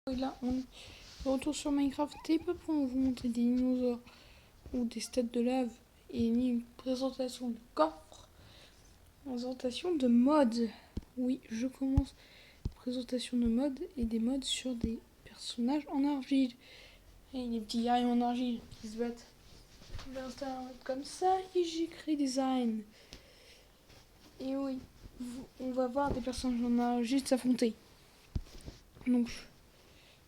Et là, on est de retour sur Minecraft, et pas pour vous montrer des dinosaures ou des stades de lave, et ni une présentation de coffre, présentation de mods. Oui, je commence. Présentation de mods et des mods sur des personnages en argile. Et les petits guerriers en argile qui se battent. On va installer un mode comme ça et j'ai créé des arènes. Et oui, on va voir des personnages en argile s'affronter. Donc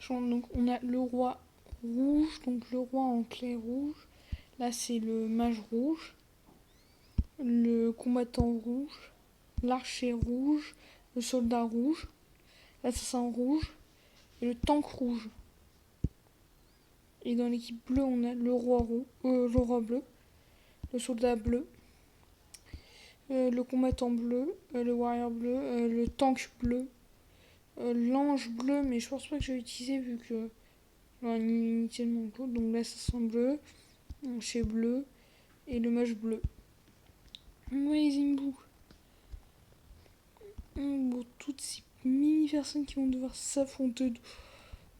on a le roi rouge, donc le roi en clair rouge. Là c'est le mage rouge, le combattant rouge, l'archer rouge, le soldat rouge, l'assassin rouge et le tank rouge. Et dans l'équipe bleue on a le roi bleu, le soldat bleu, le combattant bleu, le warrior bleu, le tank bleu, l'ange bleu, mais je pense pas que je vais utiliser vu que initialement bleu, donc l'assassin bleu, l'archer bleu et le mage bleu. Ouais, Zimbu. Bon, toutes ces mini personnes qui vont devoir s'affronter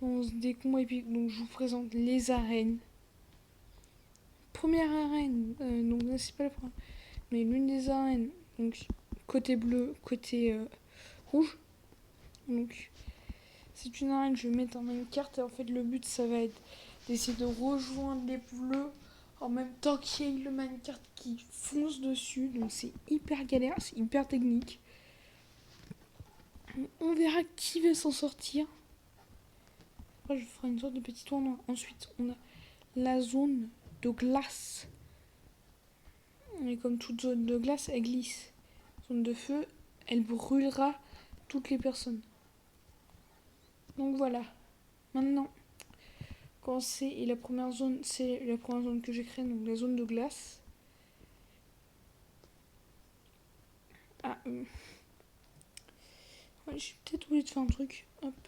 dans des combats épiques. Donc je vous présente les arènes. Première arène, donc là c'est pas la première, mais l'une des arènes, donc côté bleu, côté rouge. Donc c'est une arène, je vais mettre en une carte et en fait le but ça va être d'essayer de rejoindre les bleus en même temps qu'il y ait le minecart qui fonce dessus. Donc c'est hyper galère, c'est hyper technique. On verra qui va s'en sortir. Après, je ferai une sorte de petit tournoi. Ensuite, on a la zone de glace. Et comme toute zone de glace, elle glisse. Zone de feu, elle brûlera toutes les personnes. Donc voilà. Maintenant, et la première zone, c'est la première zone que j'ai créée, donc la zone de glace. Ouais, j'ai peut-être oublié de faire un truc. Hop.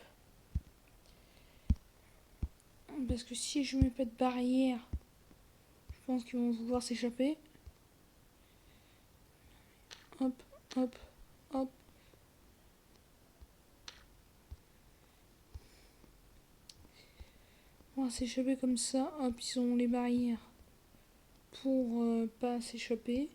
Parce que si je mets pas de barrière, je pense qu'ils vont vouloir s'échapper. Hop, hop, hop. On va s'échapper comme ça. Hop, ils ont les barrières pour pas s'échapper.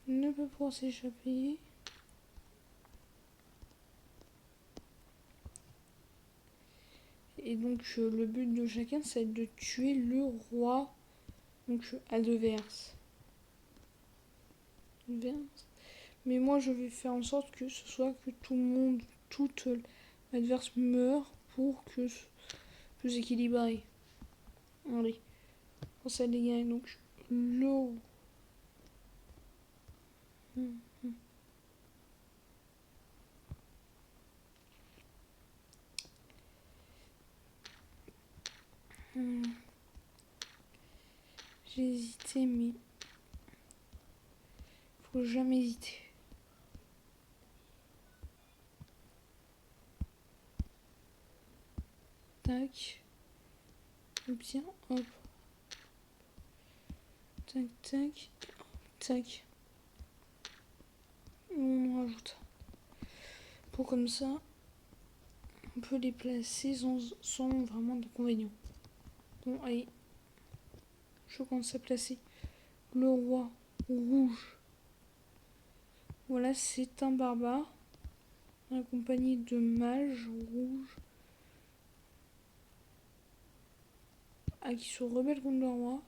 Ne peut pouvoir s'échapper. Et donc le but de chacun c'est de tuer le roi donc adverse. Mais moi je vais faire en sorte que ce soit que tout le monde, toute l'adverse meurt pour que ce soit plus équilibré. Allez, on ça les gars, donc l'eau. J'ai hésité mais faut jamais hésiter. Tac. Bien, hop. Tac, tac, tac. On rajoute. Pour comme ça, on peut les placer sans vraiment d'inconvénients. Bon, allez. Je commence à placer le roi rouge. Voilà, c'est un barbare accompagné de mages rouges qui se rebellent contre le roi.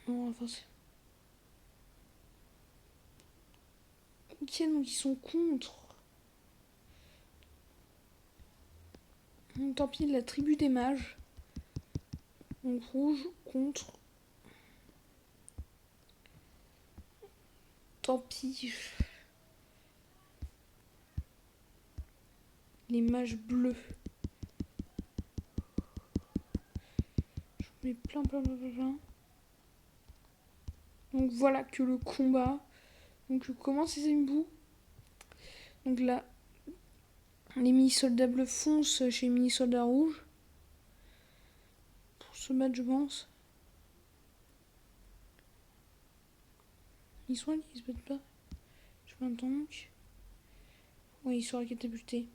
Non, enfin c'est... Ok, donc ils sont contre. Tant pis, la tribu des mages. Donc rouge contre... Tant pis. Les mages bleus. Je mets plein. Donc voilà que le combat. Donc comment c'est Zimbu. Donc là, les mini-soldats bleus foncent chez les mini-soldats rouges. se battre, je pense. Ils sont allés, ils se battent pas. Je fais un tank. Ouais, ils sont catapultés.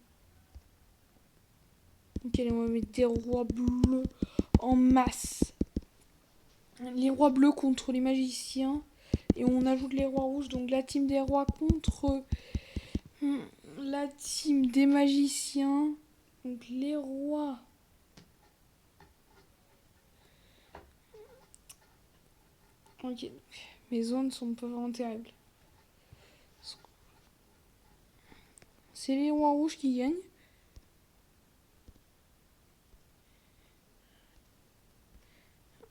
Ok, allez, on va mettre des rois bleus en masse. Les rois bleus contre les magiciens. Et on ajoute les rois rouges. Donc la team des rois contre la team des magiciens. Donc les rois. Ok. Mes zones sont pas vraiment terribles. C'est les rois rouges qui gagnent.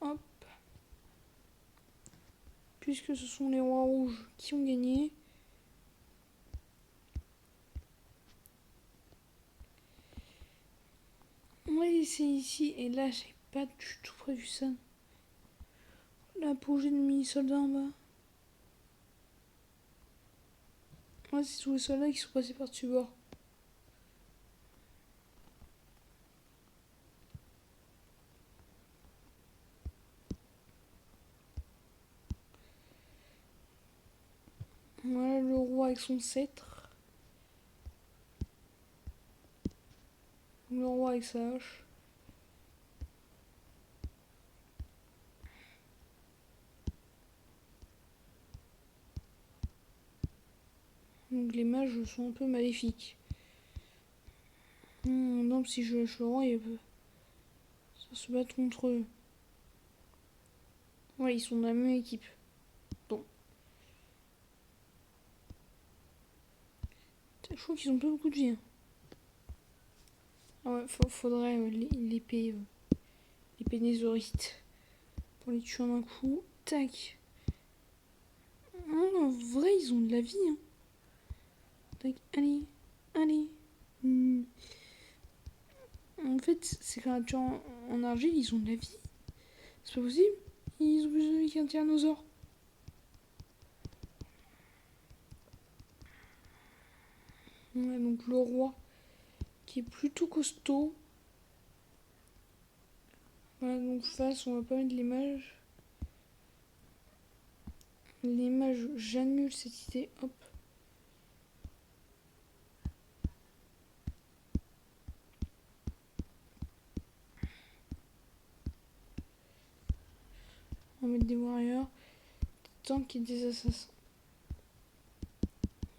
Hop. Puisque ce sont les rois rouges qui ont gagné. On va essayer ici. Et là, j'ai pas du tout prévu ça. L'apogée de mini-soldats en bas. Ouais, c'est tous les soldats qui sont passés par-dessus bord. Voilà le roi avec son sceptre. Le roi avec sa hache. Donc les mages sont un peu maléfiques. Non, si je lâche le roi, ça se bat contre eux. Ouais, ils sont dans la même équipe. Bon. Je crois qu'ils ont pas beaucoup de vie. Hein. Ah ouais, faudrait l'épée nézorite pour les tuer en un coup. Tac. Non, en vrai, ils ont de la vie. Hein. Tac, allez, allez. En fait, c'est quand tu en argile, ils ont de la vie. C'est pas possible. Ils ont plus de vie qu'un tyrannosaure. Ouais, donc le roi qui est plutôt costaud. Voilà, donc face, on va pas mettre les mages. Les mages, j'annule cette idée. Hop. On va mettre des warriors, des tanks et des assassins.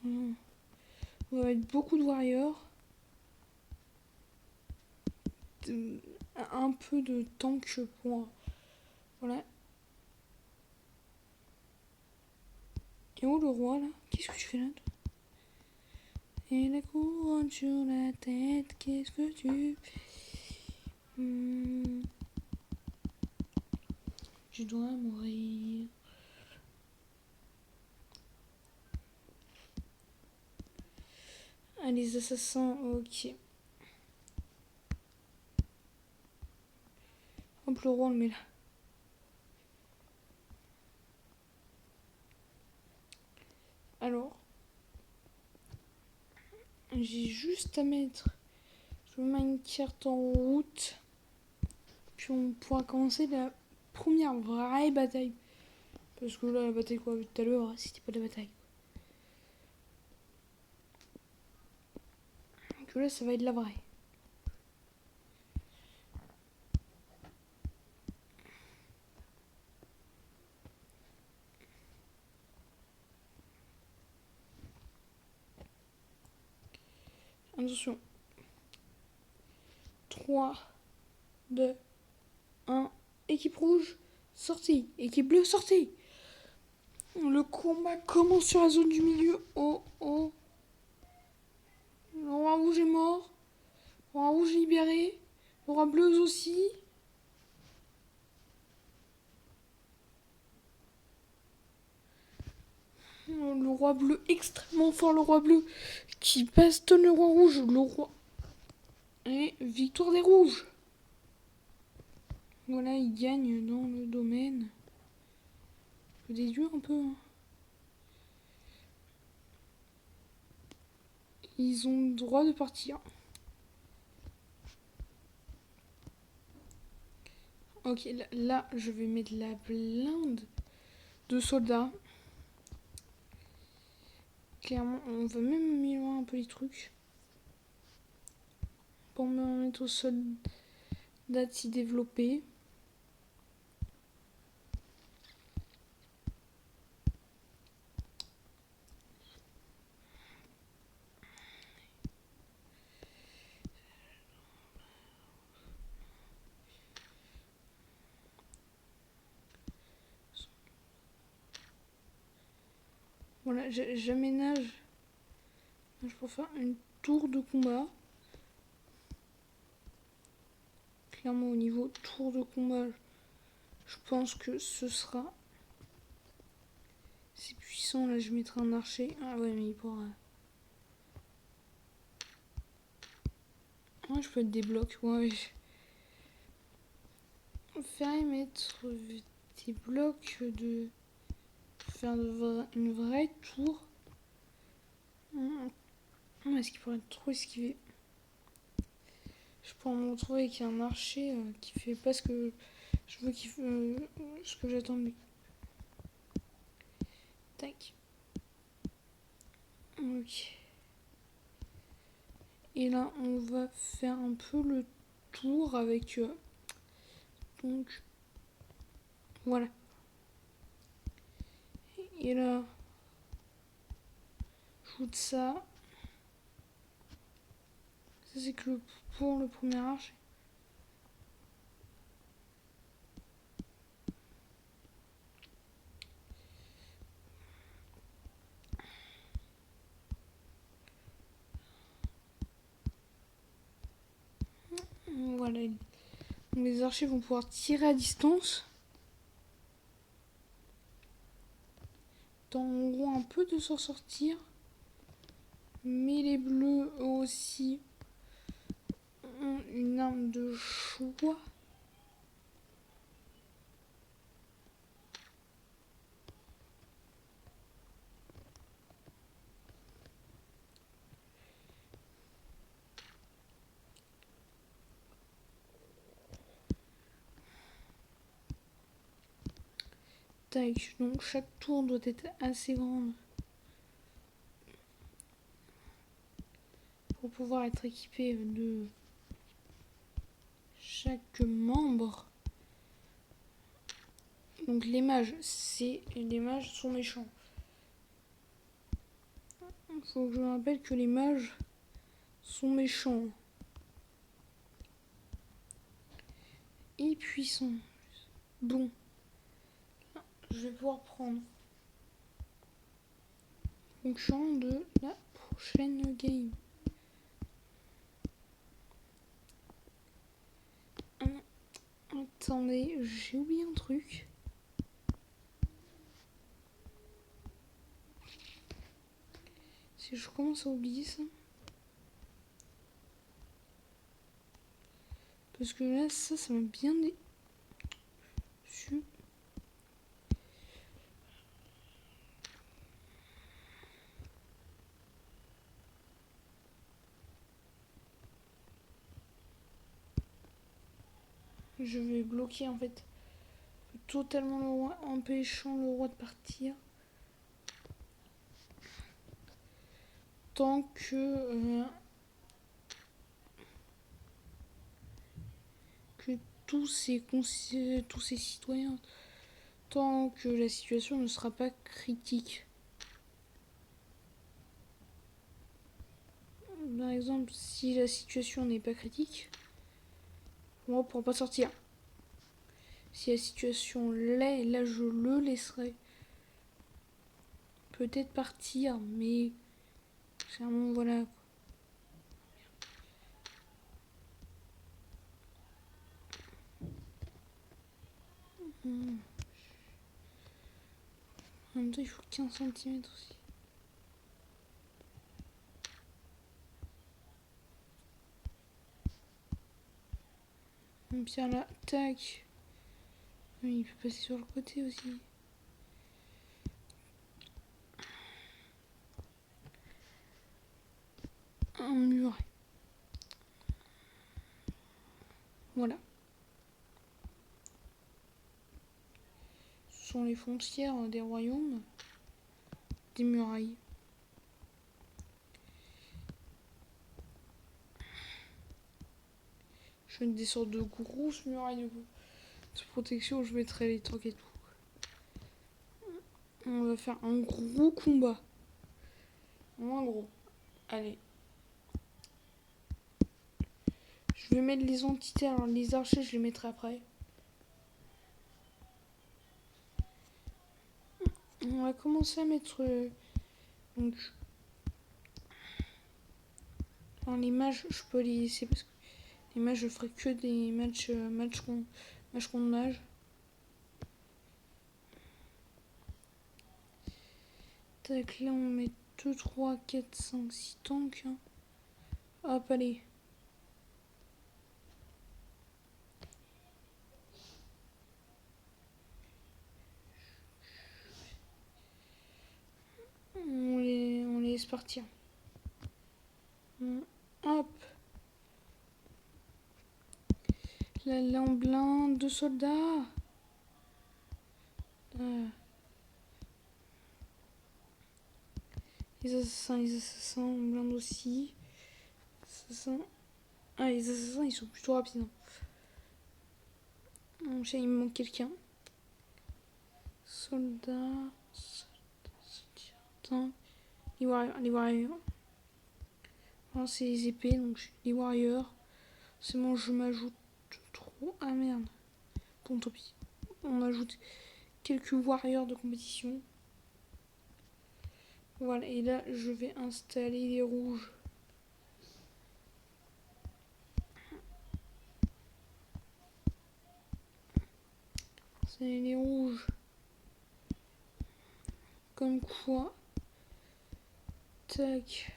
Voilà. On va mettre beaucoup de warriors. Un peu de tank pour... Voilà. Et où le roi là? Qu'est-ce que tu fais là? Et la couronne sur la tête, qu'est-ce que tu fais? Je dois mourir. Ah, les assassins, ok. Hop, le roi, on le met là. Alors, j'ai juste à mettre le minecart en route. Puis on pourra commencer la première vraie bataille. Parce que là, la bataille qu'on a vue tout à l'heure, c'était pas de la bataille. Donc là, ça va être la vraie. Attention. 3, 2, 1. Équipe rouge, sortie. Équipe bleue, sortie. Le combat commence sur la zone du milieu. Oh, oh. Le roi rouge est mort. Le roi rouge est libéré. Le roi bleu aussi. Le roi bleu, extrêmement fort, le roi bleu, qui bastonne le roi rouge. Le roi. Et victoire des rouges. Voilà, il gagne dans le domaine. Je peux déduire un peu. Hein. Ils ont le droit de partir. Ok, là, je vais mettre la blinde de soldats. Clairement, on va même améliorer un peu les trucs. Pour me mettre aux soldats de s'y développer. Voilà, j'aménage. Je peux faire une tour de combat. Clairement, au niveau tour de combat, je pense que ce sera... C'est puissant, là, je mettrai un archer. Ah ouais, mais il pourra... Ah, je peux mettre des blocs, ouais. Faire mettre des blocs de... Faire une vraie tour. Est-ce qu'il pourrait être trop esquivé? Je pourrais me retrouver avec un archer qui fait pas ce que je veux qu'il ce que j'attends de lui. Tac. Ok. Et là, on va faire un peu le tour avec... donc, voilà. Et là, je joue de ça. Ça, c'est que pour le premier archer. Voilà. Donc, les archers vont pouvoir tirer à distance. Tenteront un peu de s'en sortir. Mais les bleus aussi ont une arme de choix. Tac. Donc chaque tour doit être assez grande pour pouvoir être équipé de chaque membre. Donc les mages sont méchants. Il faut que je me rappelle que les mages sont méchants et puissants. Bon, je vais pouvoir prendre fonction de la prochaine game. Attendez, j'ai oublié un truc. Si je commence à oublier ça. Parce que là, ça m'a bien déçu. Je vais bloquer en fait totalement le roi, empêchant le roi de partir. Tant que tous ces citoyens, tant que la situation ne sera pas critique. Par exemple, si la situation n'est pas critique, on ne pourra pas sortir. Si la situation l'est, là je le laisserai peut-être partir, mais clairement voilà. En même temps, il faut 15 cm aussi. Et puis là, tac. Il peut passer sur le côté aussi. Un mur. Voilà. sont les frontières des royaumes, des murailles. Je vais mettre des sortes de grosses murailles de protection où je mettrai les tanks et tout. On va faire un gros combat. Moins gros. Allez. Je vais mettre les entités. Alors les archers, je les mettrai après. On va commencer à mettre... donc... Alors les mages, je peux les laisser parce que les mages, je ferai que des matchs contre mages. Tac, là on met 2, 3, 4, 5, 6 tanks. Hein. Hop, allez. On les laisse partir. Hop. Là on blinde 2 soldats. Les assassins, on blinde aussi. Assassins. Ah, les assassins, ils sont plutôt rapides. Bon, il me manque quelqu'un. Soldat. Les warriors. Alors, c'est les épées, donc les warriors. C'est bon, je m'ajoute trop. Ah merde. Bon, tant pis. On ajoute quelques warriors de compétition. Voilà, et là, je vais installer les rouges. C'est les rouges. Comme quoi. Tac.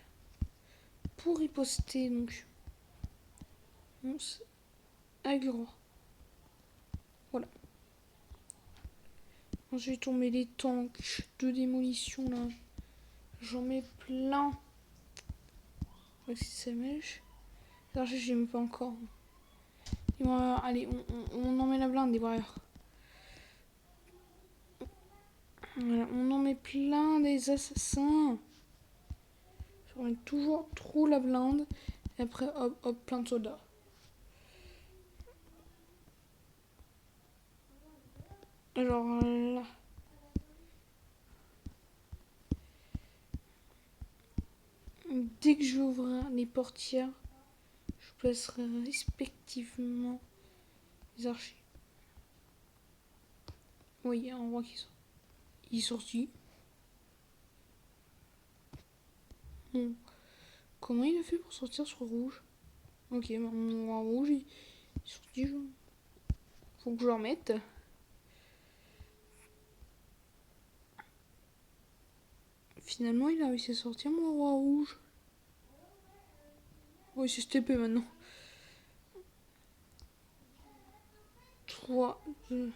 Pour riposter, donc. Avec le roi. Voilà. Ensuite, on met les tanks de démolition, là. J'en mets plein. Si ça mèche. Alors, je n'aime pas encore. Allez, on en met la blinde des warriors. Voilà, on en met plein des assassins. On met toujours trop la blinde. Et après, hop, hop, plein de soldats. Alors là. Dès que j'ouvre les portières, je placerai respectivement les archers. Oui, il y a un roi qui sort. Il est sorti. Bon. Comment il a fait pour sortir sur rouge? Ok, mon roi rouge, il est sorti jaune. Faut que je le remette. Finalement, il a réussi à sortir mon roi rouge. Oui, c'est STP maintenant. 3, 2.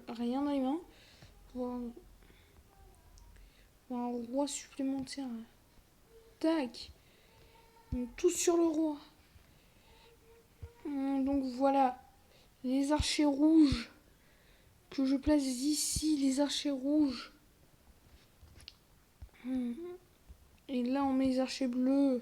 Rien dans les mains. Pour un roi supplémentaire. Tac. Tous sur le roi. Donc voilà. Les archers rouges que je place ici. Les archers rouges. Et là, on met les archers bleus.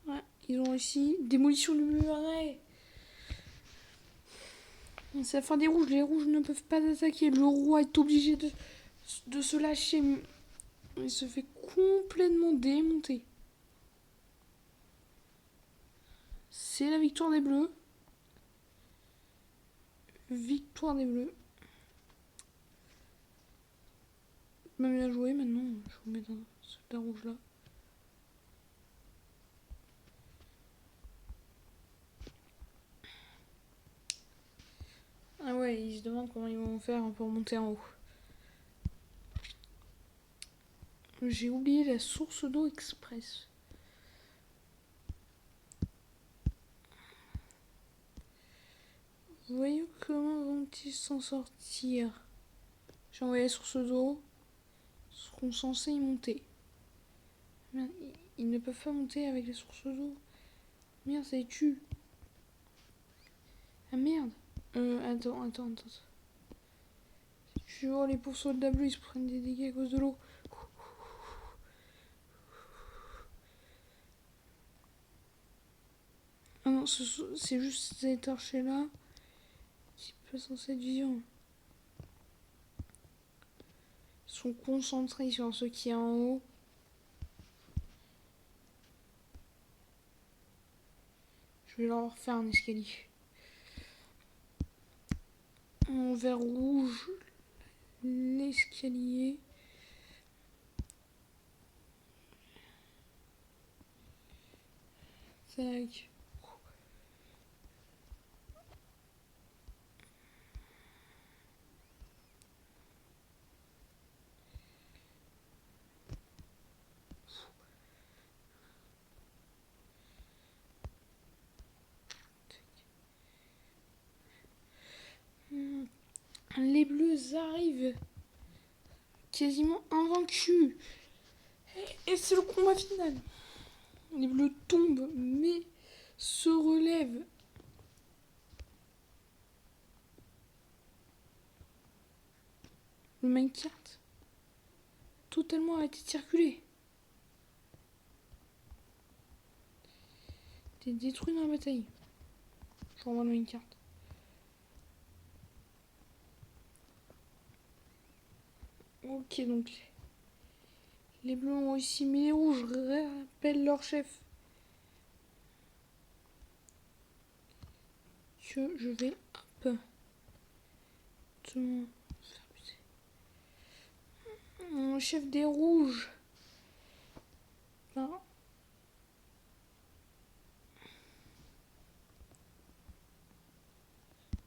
Ouais, ils ont réussi. Démolition du muret. C'est la fin des rouges. Les rouges ne peuvent pas attaquer. Le roi est obligé de se lâcher. Il se fait complètement démonter. C'est la victoire des bleus. Victoire des bleus. Même bien joué maintenant. Je vous mets un soldat rouge là. Ah ouais, ils se demandent comment ils vont faire pour monter en haut. J'ai oublié la source d'eau express. Voyons comment vont-ils s'en sortir. J'ai envoyé la source d'eau. Seront censés y monter. Merde, ils ne peuvent pas monter avec les sources d'eau. Merde, ça les tue. Ah merde. Attends. Oh, les pauvres soldats bleus, ils se prennent des dégâts à cause de l'eau. Ah non, c'est juste cet archer-là qui peut censé être vivant. Ils sont concentrés sur ce qui est en haut. Je vais leur faire un escalier. En vert rouge, l'escalier. Tac. Les bleus arrivent quasiment invaincus. Et c'est le combat final. Les bleus tombent, mais se relèvent. Le minecart totalement arrêté de circuler. T'es détruit dans la bataille. Je renvoie le minecart. Ok, donc les bleus ont réussi, mais les rouges rappellent leur chef. Que je vais hop te faire buter. Mon chef des rouges. Là.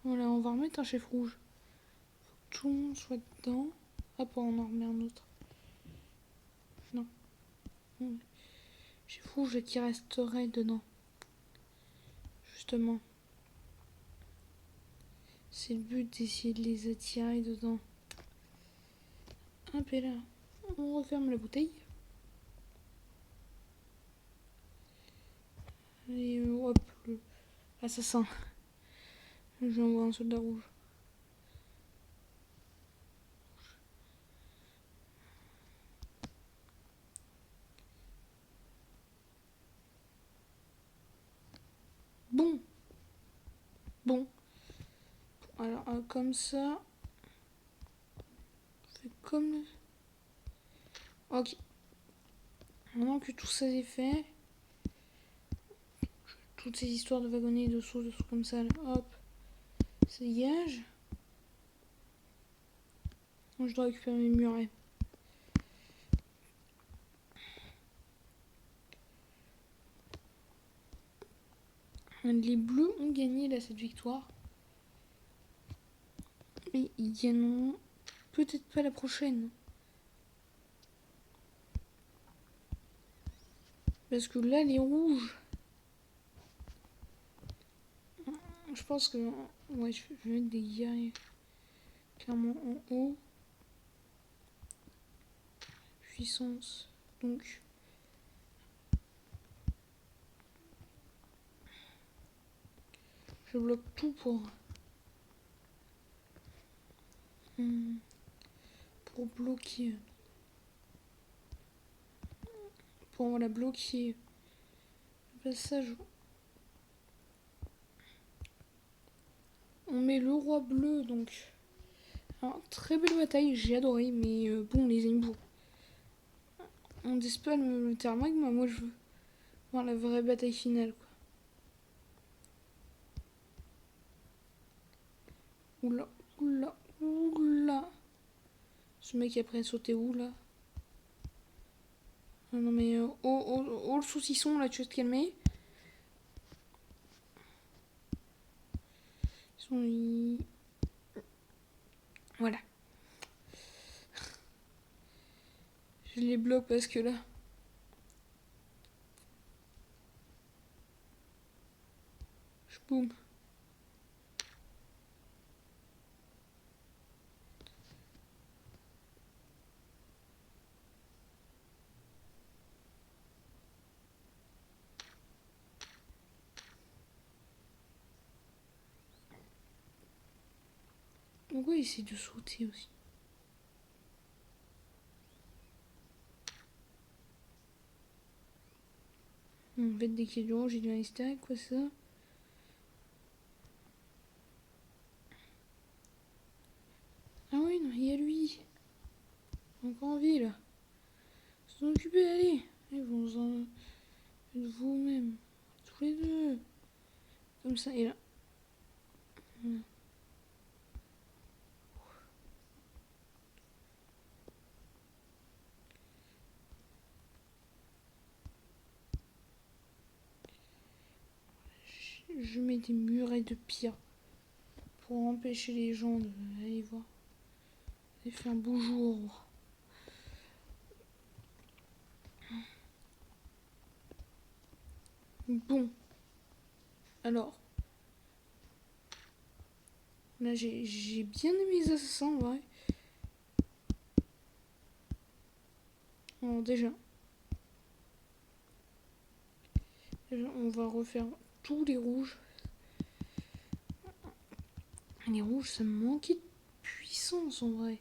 Voilà, on va remettre un chef rouge. Faut que tout le monde soit dedans. Hop, on en remet un autre. Non. Chef rouge qui resterait dedans. Justement. C'est le but d'essayer de les attirer dedans. Hop, et là, on referme la bouteille. Et hop, l'assassin. Je envoie un soldat rouge. Bon. Alors, comme ça. On fait comme. Ok. Maintenant que tout ça est fait. Toutes ces histoires de wagonnets, de sauts, de trucs comme ça, là, hop. Ça dégage. Moi, je dois récupérer mes murets. Les bleus ont gagné là cette victoire. Mais ils gagneront peut-être pas la prochaine. Parce que là, les rouges. Je pense que. Ouais, je vais mettre des guerriers. Clairement en haut. Puissance. Donc. Je bloque tout pour. Pour bloquer. Pour voilà, bloquer le passage. On met le roi bleu donc. Alors, très belle bataille, j'ai adoré, mais bon, les ennemis. On dispelle le thermagma, moi je veux voir la vraie bataille finale quoi. Oula. Ce mec après sauté où là? Non mais le saucisson là, tu veux te calmer? Voilà. Je les bloque parce que là. Je boum. Pourquoi il essaie de sauter aussi? En fait, dès qu'il y a du rouge, il devient hystérique, quoi, c'est ça? Ah oui, non, il y a lui. Encore en vie, là. S'en occuper, allez. Allez, vous-en faites vous-même. Tous les deux. Comme ça, et là. Je mets des murets de pierre pour empêcher les gens d'aller voir. Il fait un beau jour. Bon. Alors. Là, j'ai bien aimé les assassins, en vrai. Alors, déjà, on va refaire tous les rouges. Les rouges, ça me manquait de puissance, en vrai.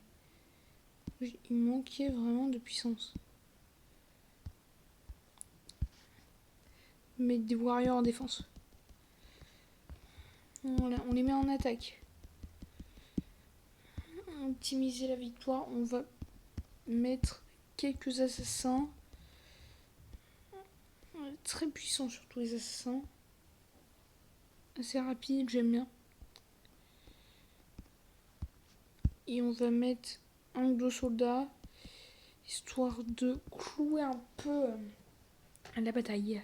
Il manquait vraiment de puissance. Mettre des warriors en défense. Voilà, on les met en attaque. Optimiser la victoire, on va mettre quelques assassins. Très puissants surtout les assassins. Assez rapide, j'aime bien. Et on va mettre un ou deux soldats, histoire de clouer un peu la bataille.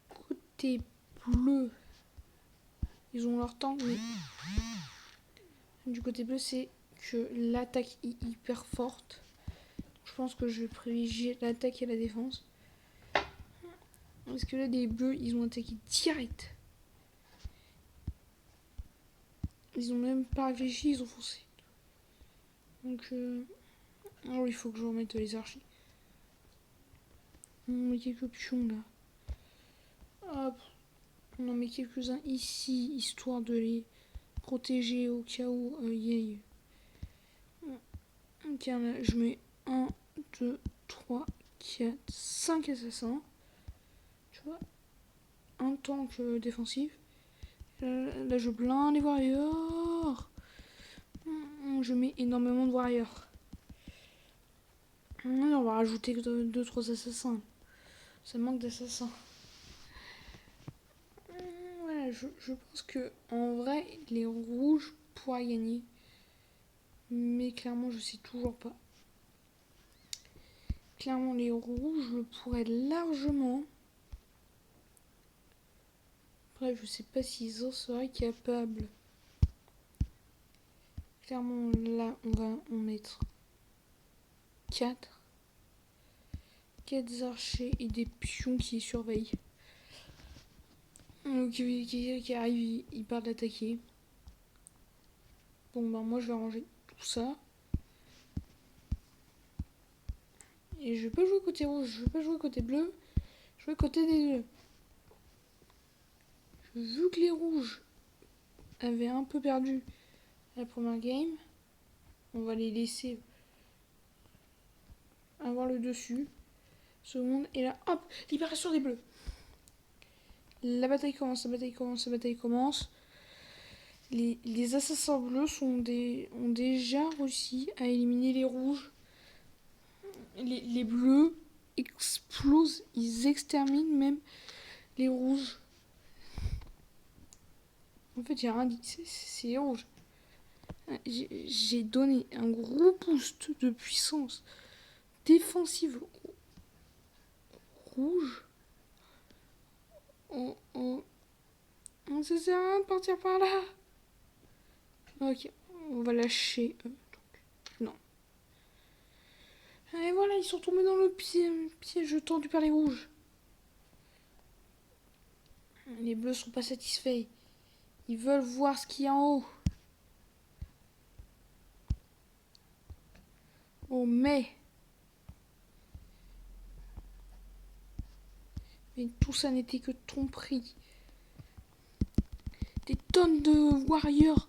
Côté bleu, ils ont leur temps, mais du côté bleu, c'est que l'attaque est hyper forte. Je pense que je vais privilégier l'attaque et la défense. Parce que là, les bleus, ils ont attaqué direct. Ils ont même pas réfléchi, ils ont foncé. Donc, alors il faut que je remette les archers. On met quelques pions là. Hop. On en met quelques-uns ici, histoire de les protéger au cas où il y ait. Ok, là, je mets 1, 2, 3, 4, 5 assassins. Tu vois, un tank défensif. Là, je blinde les warriors. Je mets énormément de warriors. On va rajouter 2-3 assassins. Ça manque d'assassins. Voilà, je pense que en vrai, les rouges pourraient gagner. Mais clairement, je sais toujours pas. Clairement, les rouges pourraient largement. Après, je sais pas s'ils en seraient capables. Clairement, là, on va en mettre 4. 4 archers et des pions qui surveillent. Qui arrivent, ils partent d'attaquer. Bon, ben moi, je vais ranger tout ça. Et je vais pas jouer côté rouge, je vais pas jouer côté bleu. Je vais côté des deux. Vu que les rouges avaient un peu perdu la première game, on va les laisser avoir le dessus. Seconde, et là, hop, libération des bleus. La bataille commence, la bataille commence, la bataille commence. Les assassins bleus ont déjà réussi à éliminer les rouges. Les bleus explosent, ils exterminent même les rouges. En fait, j'ai rien dit, c'est les rouges. J'ai donné un gros boost de puissance défensive rouge. Ça sert à rien de partir par là. Ok, on va lâcher. Non. Et voilà, ils sont tombés dans le piège tendu par les rouges. Les bleus sont pas satisfaits. Ils veulent voir ce qu'il y a en haut. Oh, mais tout ça n'était que tromperie. Des tonnes de warriors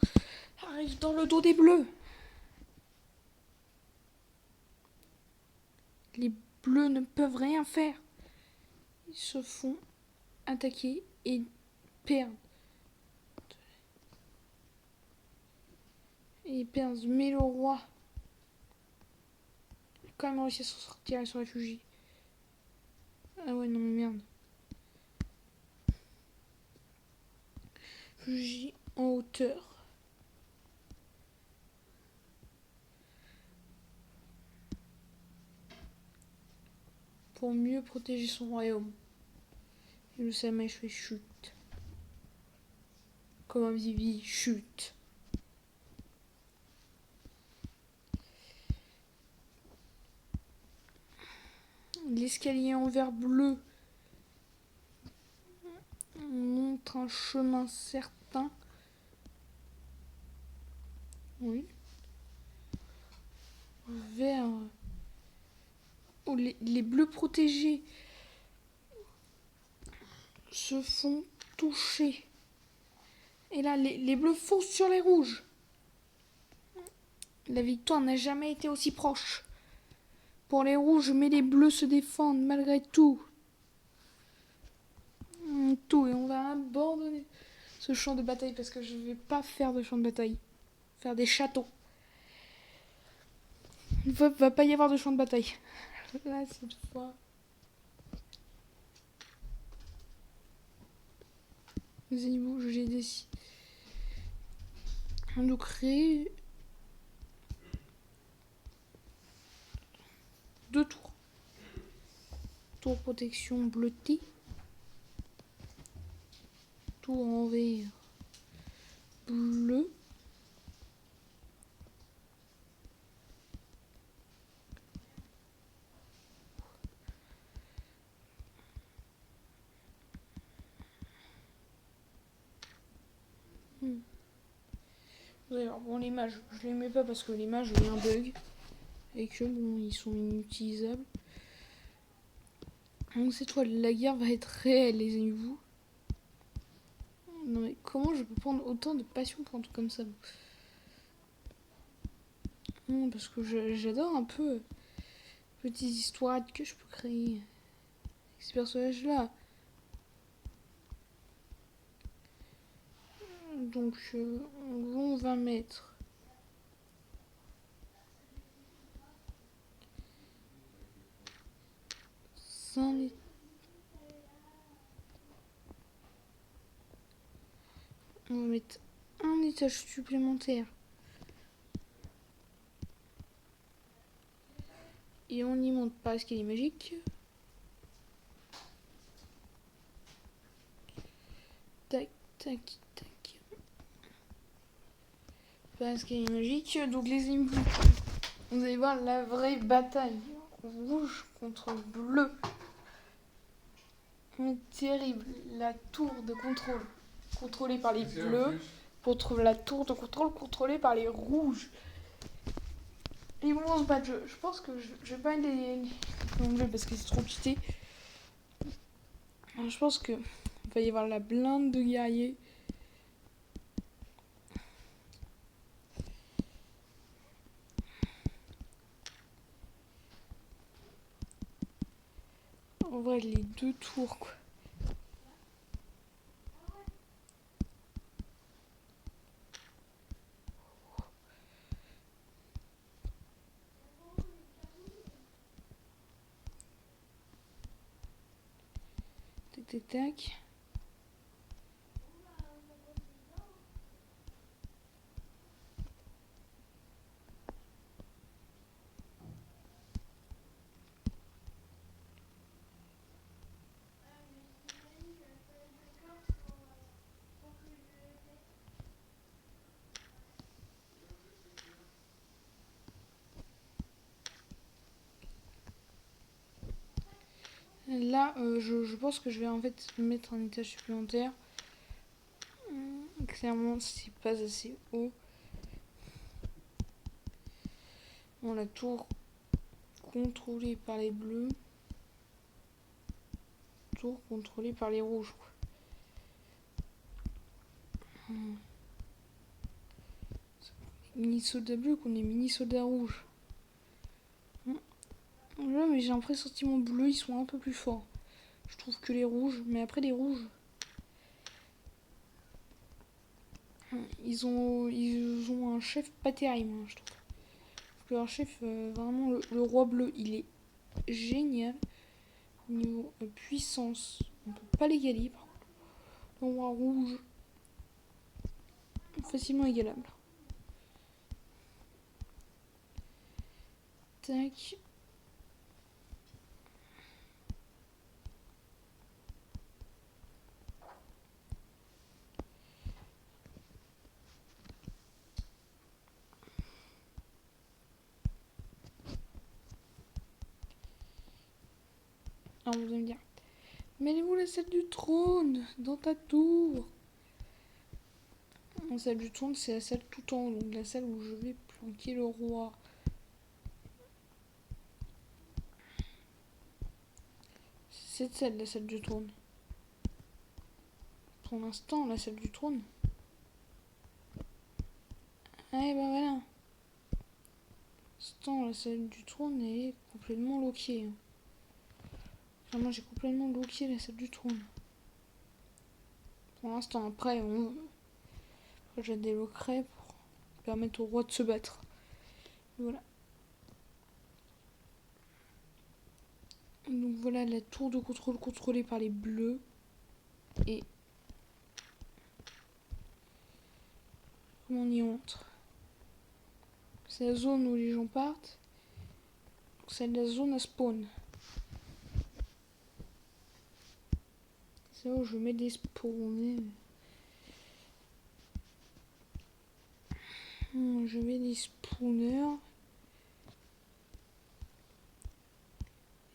arrive dans le dos des bleus. Les bleus ne peuvent rien faire. Ils se font attaquer et perdent. Et ils perdent. Mais le roi a quand même réussi à s'en sortir et se réfugie. Ah ouais, non mais merde. Réfugie en hauteur. Pour mieux protéger son royaume. Et le Samèche fait chute. Comme un Vivi chute. L'escalier en verre bleu montre un chemin certain. Oui. Vers où les bleus protégés se font toucher. Et là, les bleus foncent sur les rouges. La victoire n'a jamais été aussi proche. Pour les rouges, mais les bleus se défendent malgré tout. Tout, et on va abandonner ce champ de bataille parce que je ne vais pas faire de champ de bataille. Faire des châteaux. Il ne va pas y avoir de champ de bataille. Là, cette fois. Les animaux, j'ai décidé de créer 2 tours. Tour protection bleutée. Tour en vert bleu. D'ailleurs, bon, les mages, je les mets pas parce que les mages, il y a un bug. Et que, bon, ils sont inutilisables. Donc cette fois, la guerre va être réelle, les amis-vous. Non mais comment je peux prendre autant de passion pour un truc comme ça? Non, parce que j'adore un peu petites histoires que je peux créer avec ces personnages-là. Donc, on va mettre on va mettre un étage supplémentaire. Et on y monte par escalier magique. Tac, tac, tac. Par escalier magique. Donc les inputs. Vous allez voir la vraie bataille. Rouge contre bleu. Terrible. La tour de contrôle contrôlée par les bleus contre la tour de contrôle contrôlée par les rouges. Et bon, on se bat. Je pense que je vais pas les anglais parce que c'est trop cheaté. Je pense que il va y avoir la blinde de guerriers. En vrai, les 2 tours, quoi. Tac, tac, tac. Là, je pense que je vais en fait mettre un étage supplémentaire. Clairement, c'est pas assez haut. Bon, la tour contrôlée par les bleus. Tour contrôlée par les rouges, quoi. mini soldats bleus qu'on est mini soldats rouges. Là, mais j'ai un pressentiment bleu, ils sont un peu plus forts. Je trouve que les rouges, mais après les rouges, ils ont un chef pas terrible, hein, je trouve. Leur chef, vraiment, le roi bleu, il est génial. Au niveau puissance, on peut pas l'égaler par contre. Le roi rouge, facilement égalable. Tac. Alors vous allez me dire, mais elle est où la salle du trône dans ta tour? La salle du trône, c'est la salle tout en haut, donc la salle où je vais planquer le roi. C'est cette salle, la salle du trône. Pour l'instant, la salle du trône. Ah, et ben voilà. Pour l'instant, la salle du trône est complètement loquée. Enfin, moi, j'ai complètement bloqué la salle du trône. Pour l'instant, après, je la débloquerai pour permettre au roi de se battre. Voilà. Donc voilà la tour de contrôle contrôlée par les bleus. Et comment on y entre? C'est la zone où les gens partent. C'est la zone à spawn. C'est là où je mets des spawns. Je mets des spawners.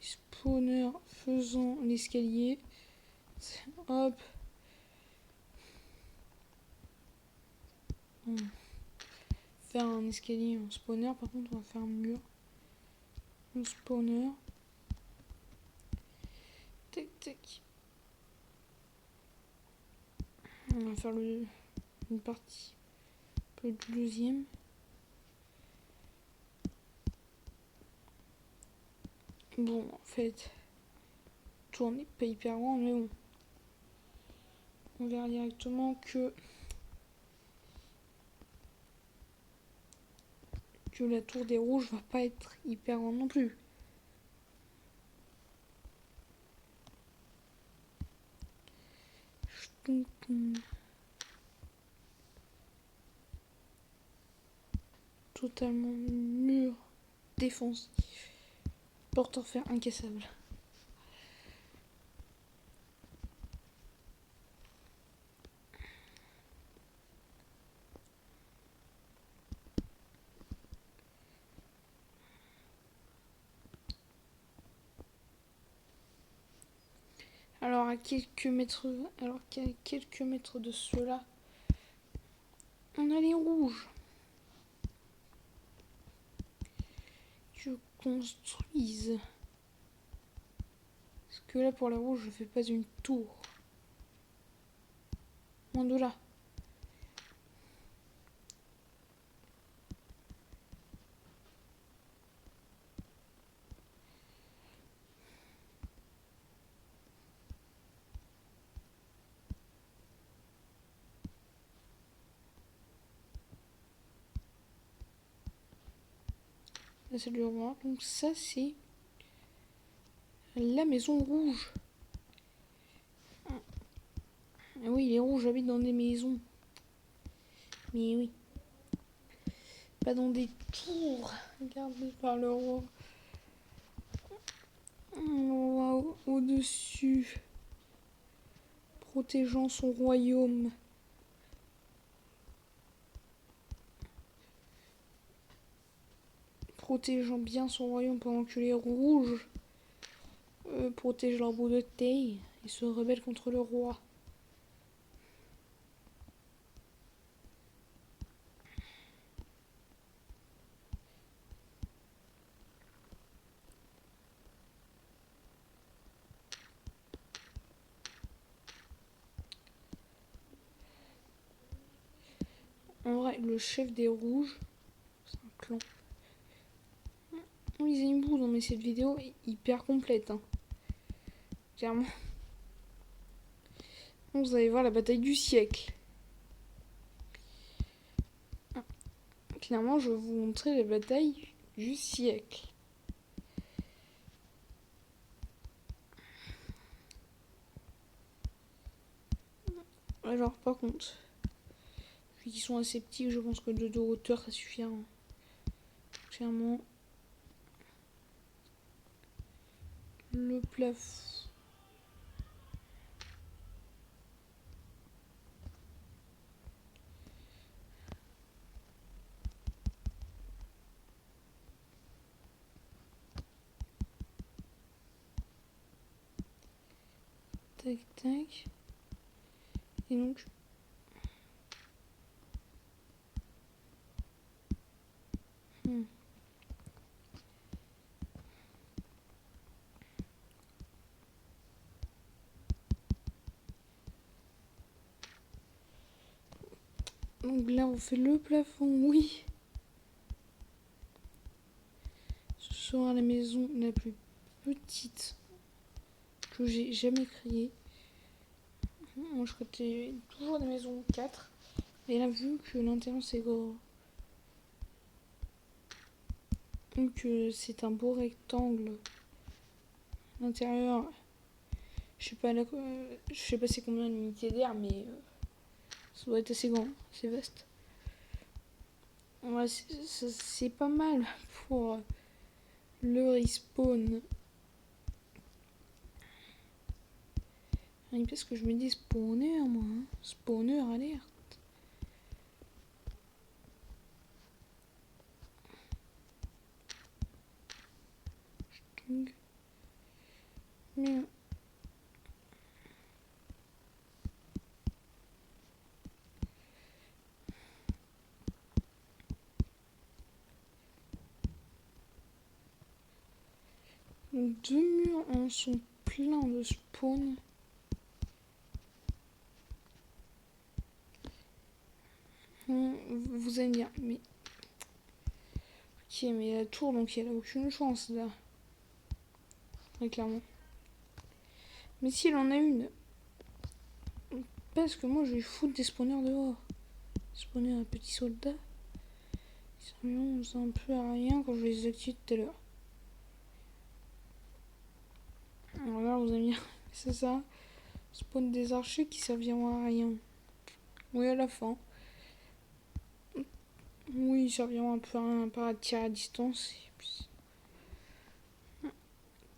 Spawner faisant l'escalier. Hop. Faire un escalier en spawner. Par contre, on va faire un mur. Un spawner. Tac, tac. On va faire une partie. Un peu de deuxième. Bon, en fait, tout n'est pas hyper grand, mais bon. On verra directement que la tour des rouges va pas être hyper grande non plus. Totalement mur défensif. Porte en fer incassable. Alors à quelques mètres de cela, on a les rouges. Je construise. Parce que là pour les rouges, je fais pas une tour. Moins de là. Là c'est le roi. Donc ça c'est la maison rouge. Ah oui, les rouges habitent dans des maisons. Mais oui. Pas dans des tours gardées par le roi. Au-dessus, protégeant son royaume. Protégeant bien son royaume pendant que les rouges protègent leur bout de taille et se rebellent contre le roi. En vrai, le chef des rouges, c'est un clan. On lisait une boue dans cette vidéo hyper complète. Hein. Clairement. Donc, vous allez voir la bataille du siècle. Clairement, je vais vous montrer la bataille du siècle. Alors, par contre, vu qu'ils sont assez petits, je pense que de 2 hauteur, ça suffira. Hein. Clairement. Le plafond. Tac, tac. Et donc... Donc là, on fait le plafond, oui. Ce sera la maison la plus petite que j'ai jamais créée. Moi, je comptais toujours des maisons 4. Et là, vu que l'intérieur c'est gros, donc c'est un beau rectangle. L'intérieur, je sais pas c'est combien d'unités d'air, mais ça doit être assez grand, c'est vaste. Ouais, c'est pas mal pour le respawn. Parce que je me dis spawner, moi. Hein. Spawner, alerte. Donc, mais... Donc, 2 murs en sont pleins de spawn. Vous allez me dire, mais... Ok, mais la tour, donc elle a aucune chance, là. Très clairement. Mais si elle en a une... Parce que moi, je vais foutre des spawners dehors. Spawner un petit soldat. Ils serviront un peu à rien quand je les active tout à l'heure. Alors là, vous allez me dire, c'est ça. Spawn des archers qui serviront à rien. Oui, à la fin. Oui, ils serviront un peu à rien, à tirer à distance. Et puis...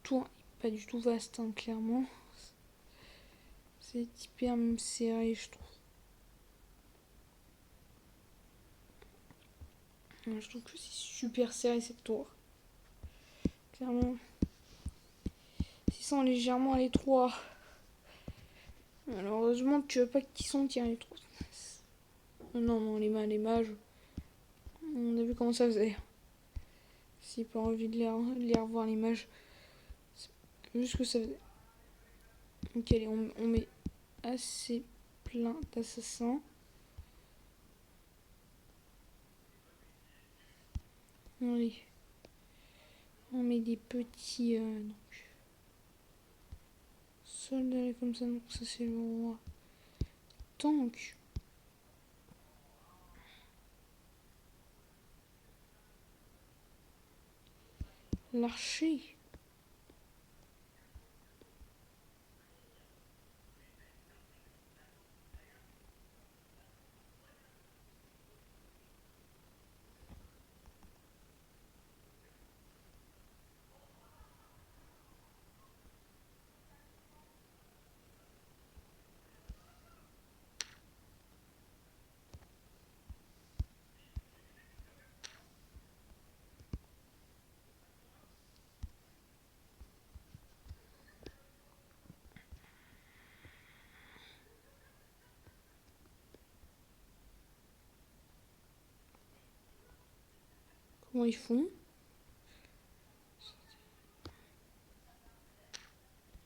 Tout, pas du tout vaste, hein, clairement. C'est hyper serré, je trouve. Je trouve que c'est super serré cette tour. Clairement. S'ils sont légèrement à l'étroit. Alors heureusement que tu veux pas qu'ils sont tirés à l'étroit. Non, les mages. On a vu comment ça faisait. Si pas envie de les revoir les mages. C'est juste que ça faisait. Ok, allez, on met assez plein d'assassins. Allez. On met des petits soldats comme ça, donc ça c'est le roi. Tank. L'archer. Comment ils font?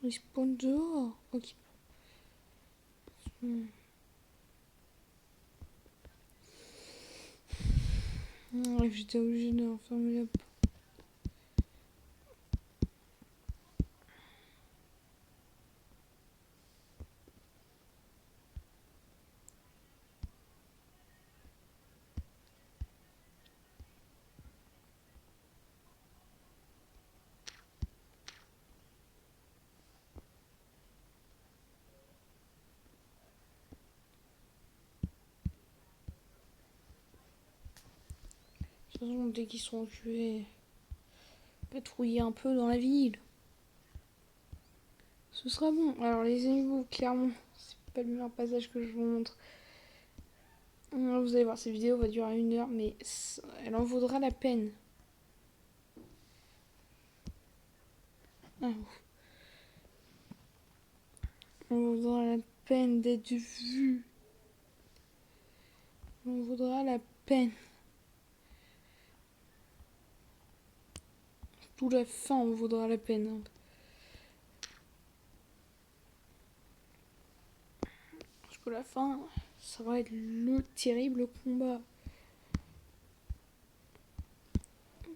Ils spawnent dehors. Ok. J'étais obligée de refermer la porte. De toute façon, dès qu'ils sont occupés, patrouiller un peu dans la ville. Ce sera bon. Alors les animaux, clairement, c'est pas le meilleur passage que je vous montre. Vous allez voir, cette vidéo va durer 1 heure, mais elle en vaudra la peine. Ah, on vaudra la peine d'être vu. On vaudra la peine. Tout la fin, on vaudra la peine. Parce que la fin, ça va être le terrible combat.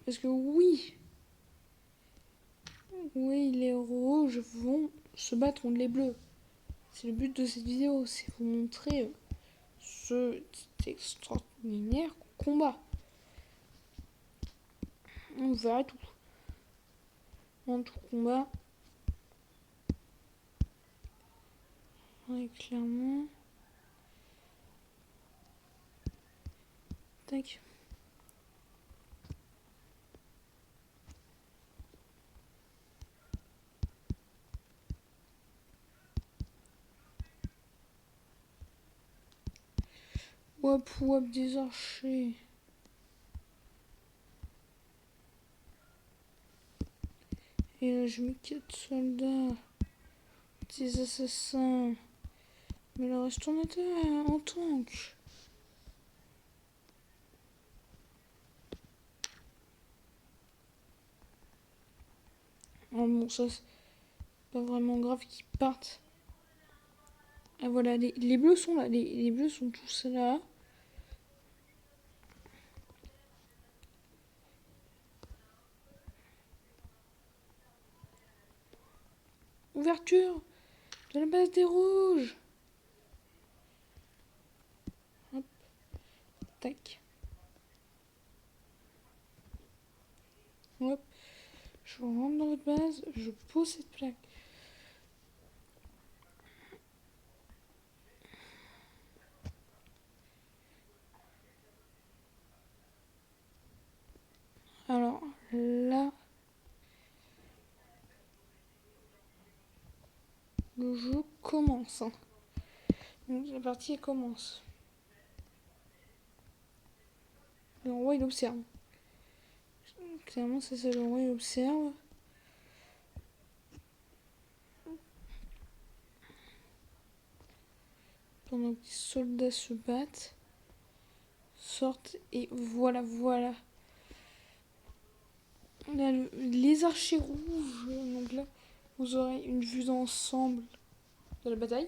Parce que oui, les rouges vont se battre contre les bleus. C'est le but de cette vidéo, c'est vous montrer ce extraordinaire combat. On verra tout. En tout combat. Ouais, clairement. Tac. Hop, hop, des archers. Et là, je mets 4 soldats. Des assassins. Mais le reste, on était en tank. Oh bon, ça, c'est pas vraiment grave qu'ils partent. Ah voilà, les bleus sont là. Les bleus sont tous là. Ouverture de la base des rouges. Hop. Tac. Hop. Je rentre dans votre base. Je pose cette plaque. Alors, là, le jeu commence. Donc, la partie, elle commence. Le roi, il observe. Clairement, c'est ça, le roi, il observe. Pendant que les soldats se battent, sortent, et voilà. Là, les archers rouges. Donc là, vous aurez une vue d'ensemble de la bataille.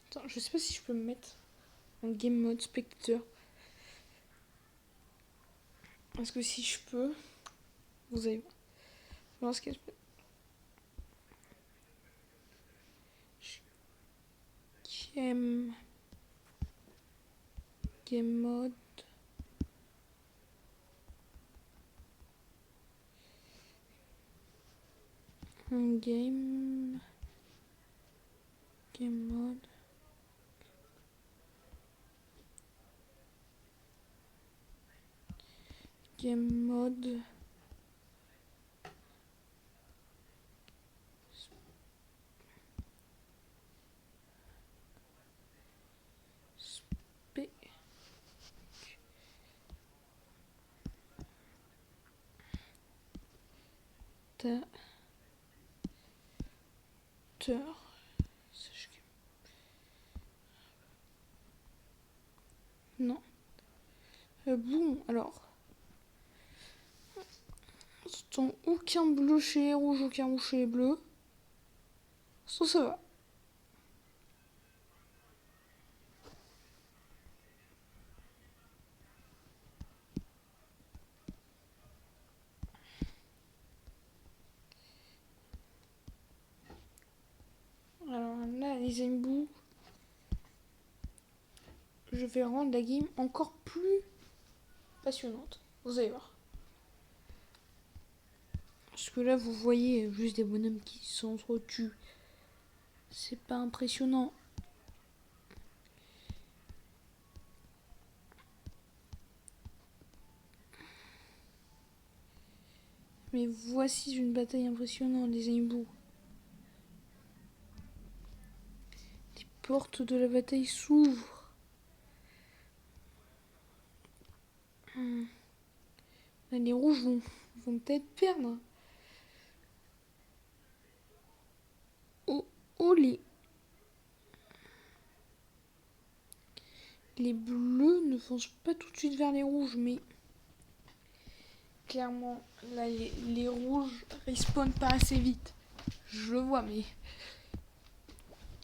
Attends, je sais pas si je peux me mettre en game mode spectateur. Parce que si je peux, vous allez voir ce qu'elle peut. Game mode. Game mode. Game mode. Spectateur. Non. Bon, alors. Aucun bleu chez les rouges, aucun rouge chez les bleus. Ça va. Alors là, les embouts, je vais rendre la game encore plus passionnante. Vous allez voir. Parce que là, vous voyez juste des bonhommes qui s'entretuent. C'est pas impressionnant. Mais voici une bataille impressionnante, les embouts. Les portes de la bataille s'ouvrent. Là, les rouges vont peut-être perdre. Oh, oh les bleus ne foncent pas tout de suite vers les rouges, mais clairement, là, les rouges respawnent pas assez vite. Je le vois, mais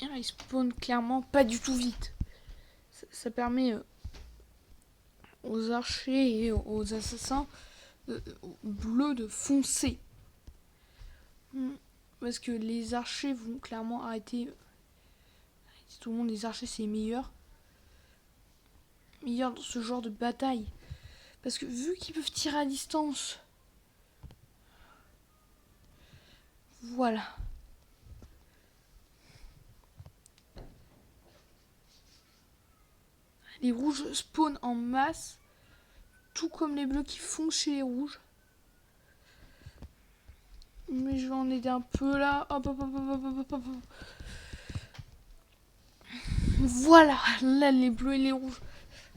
ils respawnent clairement pas du tout vite. Ça permet aux archers et aux assassins bleus de foncer. Parce que les archers vont clairement arrêter. Tout le monde, les archers, c'est les meilleurs. Meilleurs dans ce genre de bataille. Parce que vu qu'ils peuvent tirer à distance. Voilà. Les rouges spawnent en masse. Tout comme les bleus qui foncent chez les rouges. Mais je vais en aider un peu là. Hop, hop, hop, hop, hop, hop, hop. Voilà. Là, les bleus et les rouges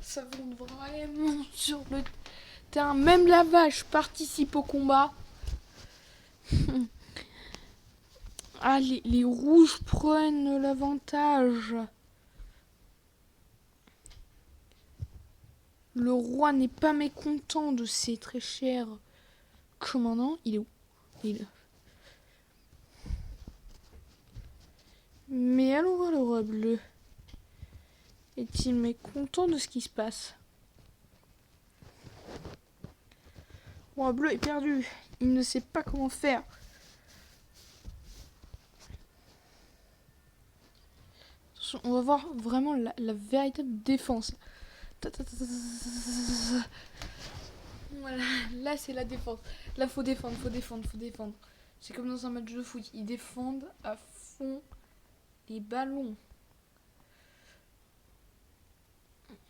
s'affrontent vraiment sur le terrain. Même la vache participe au combat. Ah, les rouges prennent l'avantage. Le roi n'est pas mécontent de ses très chers commandants. Il est où? Il est là. Mais alors, le roi bleu est-il mécontent de ce qui se passe? Le roi bleu est perdu. Il ne sait pas comment faire. Attention, on va voir vraiment la véritable défense. Voilà, là c'est la défense. Là faut défendre. C'est comme dans un match de foot. Ils défendent à fond les ballons.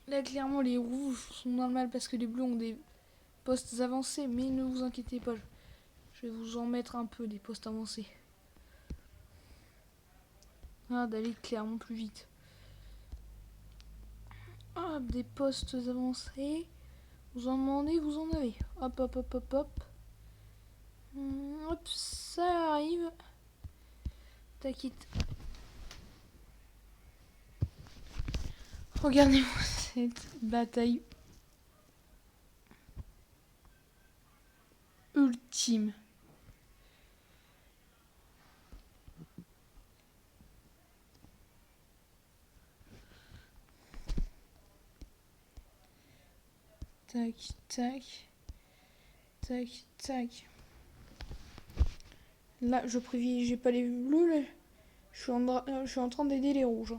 Là clairement les rouges sont dans le mal parce que les bleus ont des postes avancés. Mais ne vous inquiétez pas. Je vais vous en mettre un peu des postes avancés. Ah, d'aller clairement plus vite. Ah, des postes avancés. Vous en demandez, vous en avez. Hop, hop, hop, hop, hop. Hop, ça arrive. Taquit. Regardez-moi cette bataille ultime. Tac, tac. Tac, tac. Là, je privilégie pas les bleus. Là. Je suis en train d'aider les rouges.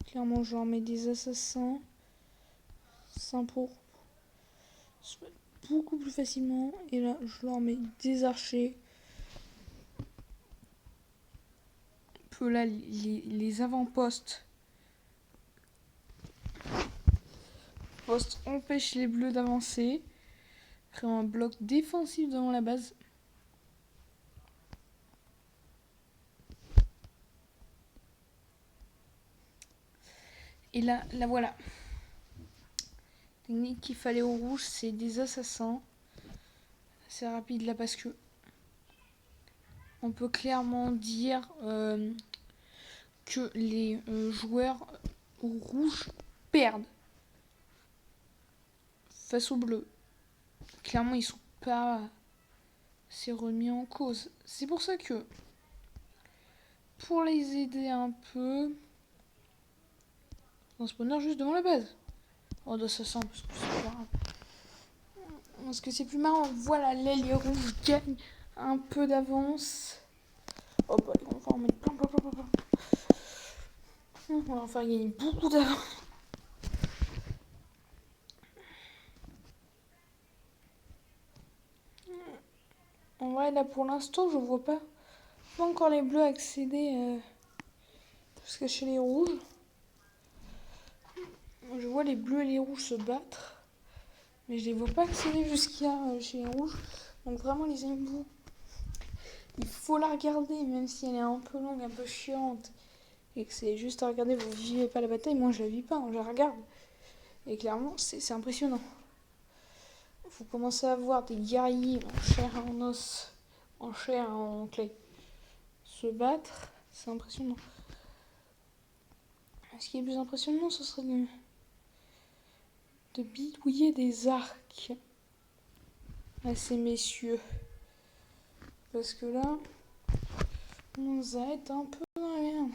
Clairement, je leur mets des assassins. Ça pour se mettre beaucoup plus facilement. Et là, je leur mets des archers. Un peu là, les avant-postes. Poste empêche les bleus d'avancer. Créer un bloc défensif devant la base. Et là voilà. Technique qu'il fallait au rouge, c'est des assassins. C'est rapide là parce que on peut clairement dire que les joueurs rouges perdent face aux bleus. Clairement, ils sont pas c'est remis en cause. C'est pour ça que, pour les aider un peu, un spawner juste devant la base. Oh, ça sent parce que c'est pas grave. Parce que c'est plus marrant. Voilà, l'aile rouge gagne un peu d'avance. Oh bah, on va en mettre plein. On va en faire gagner beaucoup d'avance. En vrai, là pour l'instant, je vois pas encore les bleus accéder jusqu'à chez les rouges. Je vois les bleus et les rouges se battre. Mais je les vois pas accéder jusqu'à chez les rouges. Donc vraiment, les embouts, il faut la regarder, même si elle est un peu longue, un peu chiante. Et que c'est juste à regarder, vous vivez pas la bataille. Moi, je la vis pas, je la regarde. Et clairement, c'est impressionnant. Vous commencez à voir des guerriers en chair et en os, en chair et en clay, se battre. C'est impressionnant. Ce qui est plus impressionnant, ce serait de bidouiller des arcs à ces messieurs. Parce que là, on va être un peu dans la merde.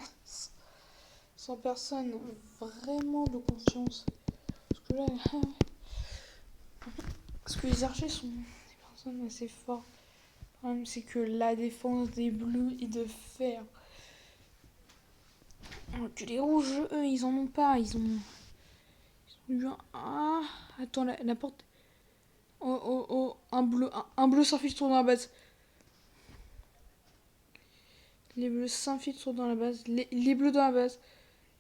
Sans personne vraiment de confiance. Parce que là, parce que les archers sont des personnes assez fortes. Le problème, c'est que la défense des bleus est de fer. Que les rouges, eux, ils en ont pas. Ils ont eu un... Ah, attends, la porte... Oh, un bleu s'infiltre dans la base. Les bleus s'infiltrent dans la base. Les bleus dans la base.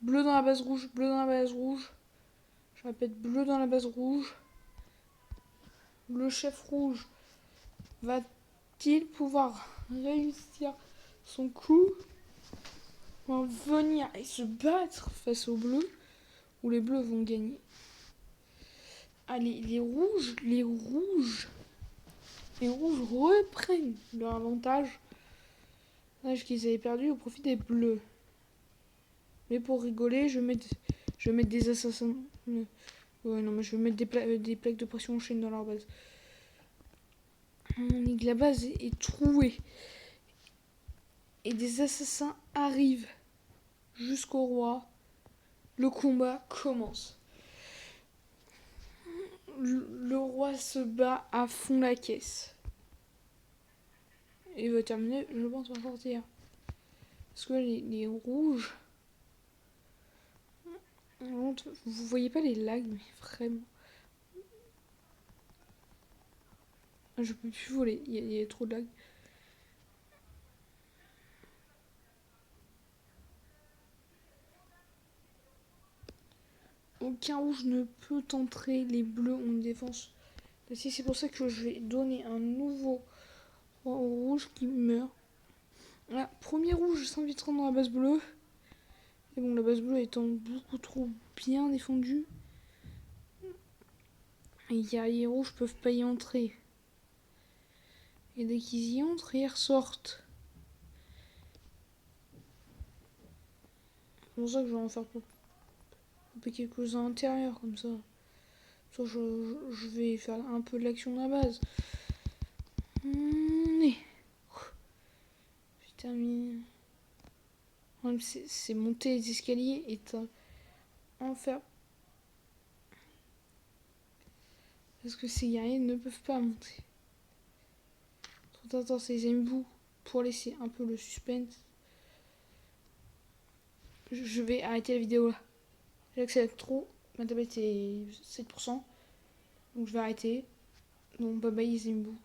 Bleu dans la base rouge. Bleu dans la base rouge. Je répète, bleu dans la base rouge. Le chef rouge va-t-il pouvoir réussir son coup? Vont venir et se battre face aux bleus, ou les bleus vont gagner. Allez, les rouges reprennent leur avantage qu'ils avaient perdu au profit des bleus. Mais pour rigoler, je vais mettre des assassins. Ouais, non, mais je vais mettre des plaques de pression en chaîne dans leur base. La base est trouée. Et des assassins arrivent jusqu'au roi. Le combat commence. Le roi se bat à fond la caisse. Et va terminer, je pense, par sortir. Parce que les rouges... Vous voyez pas les lags, mais vraiment... Je peux plus voler, il y a trop de lag. Aucun rouge ne peut entrer, les bleus ont une défense. C'est pour ça que je vais donner un nouveau rouge qui meurt. Voilà, premier rouge s'invitera dans la base bleue. Et bon, la base bleue étant beaucoup trop bien défendue, les guerriers rouges peuvent pas y entrer. Et dès qu'ils y entrent, ils ressortent. C'est pour ça que je vais en faire couper quelques-uns à l'intérieur, comme ça. Je vais faire un peu de l'action de la base. J'ai terminé. C'est monter les escaliers est un enfer. Parce que ces guerriers ne peuvent pas monter. Attends, c'est les embouts pour laisser un peu le suspense. Je vais arrêter la vidéo là. J'accélère trop. Ma tablette est 7%. Donc je vais arrêter. Donc bye bye les embouts.